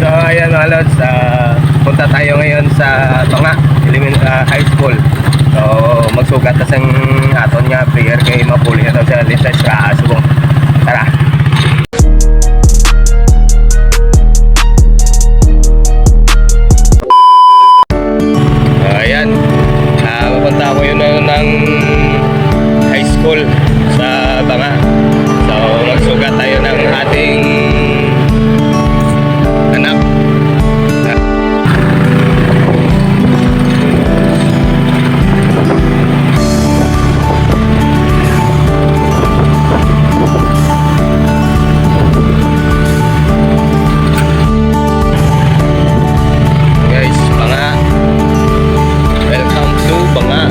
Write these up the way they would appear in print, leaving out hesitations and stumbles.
So ayan mga lods, punta tayo ngayon sa Banga High School. So magsugat na sang aton nga player kay mapuli na daw sa listas ka subong. Tara. So ayan, pupunta ako yun ng high school sa Banga. So magsugat tayo ng ating anak. Guys, Banga. Welcome to Banga.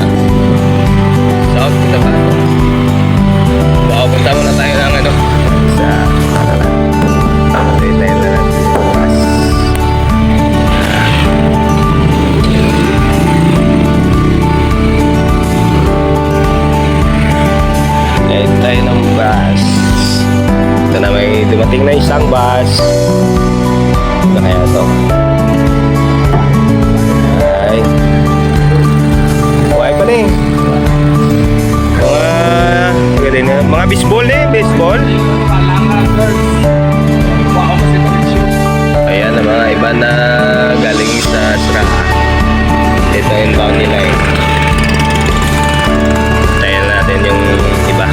South Cotabato. Wow, punta muna tayo ng ano sa tayo ng bus. Ito na, may dumating na isang bus. Ano kaya ito? Ay, buhay pa rin. Mga baseball baseball. Ayan ang mga iba na galing sa Sraha. Ito yung boundary line. Tayo natin yung iba.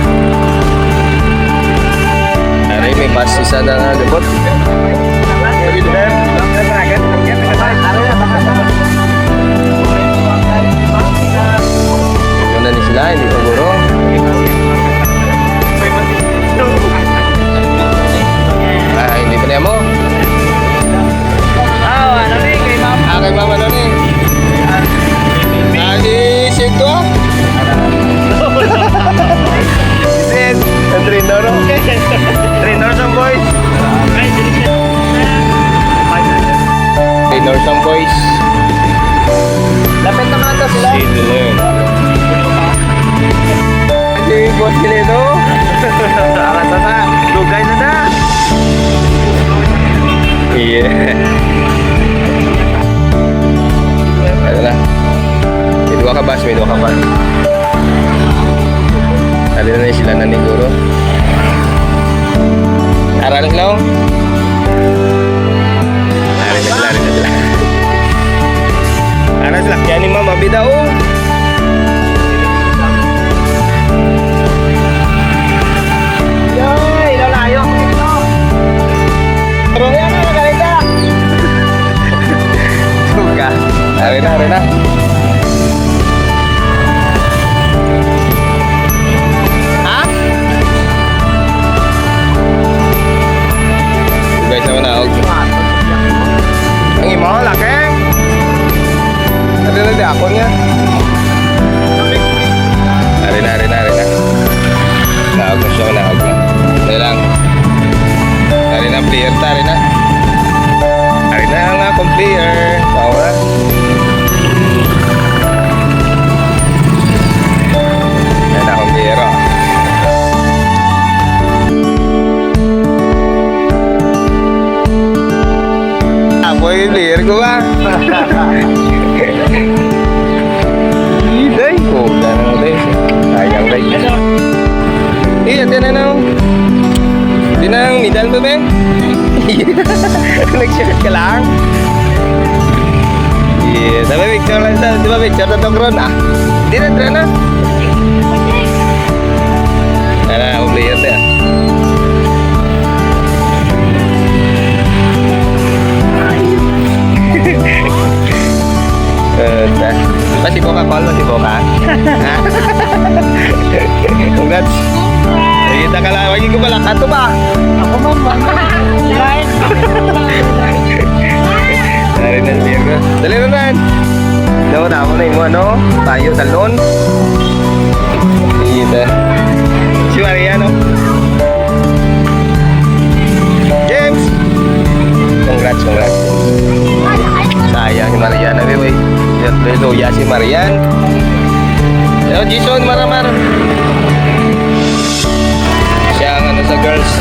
Ay, may bus isa na gabot. Muna ni sila, hindi pa guro. Hindi pa niya mo? Ano ni? Kay mama. Kay mama na ni. Di sito? Sin, ang trainer. Trainer some boys. Trainer some boys. Lapit naman ito sila. See to learn. Hindi boss nila ito. Akata na. Lugay na na. Yeah. Ano na? May dua ka bus, may dua ka bus. Tali na sila na ni Guro. Aral na sila o? Aral na sila. Aral sila. Kaya ni Mama Bida o. Yoy, lalayo ako dito. Pero yan na, magalita. Suka. Aral na. Ha? Guys, naman na. Ang imo, laki. Ada na ako niya. Ari na. Naog na siya, naog na. Dali lang. Ari na player ta, ari na. Ari na ang akong player. Tawa. Ari na akong player, oh. Ako yung player ko, ah. Iday ko. Sayang day. Iya, tiyan na. Tiyan na ang middle mo, be. Nag-shirt ka lang. Iya, tapi picture lang sa, di ba picture na itong ron, ah? Di na. Ano, akong player na. Masibo ka, Paul? Masibo ka? Congrats. Kita ka lang. Wagi ko pala. Kato ba? Ako mama. Lain. Dari na siya ka. Dali na na. Daw na ako na yung ano. Tayo talon. Kita. Si Mariano. James. Congrats. Sayang si Mariana. Bebe. Luya si Marian. Yo, Jason, maramar. Siya ang ano sa girls.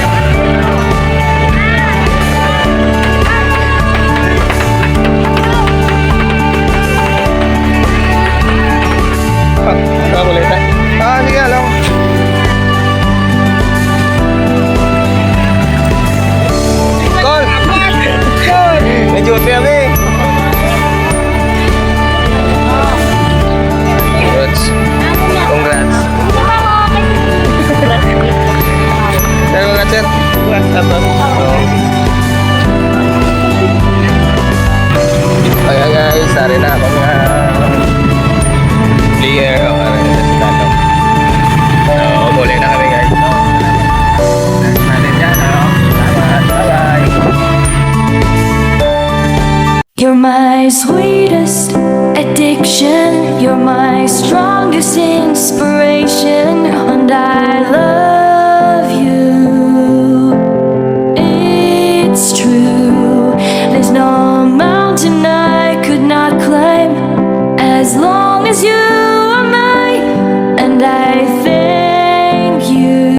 You're my sweetest addiction. You're my strongest inspiration. And I love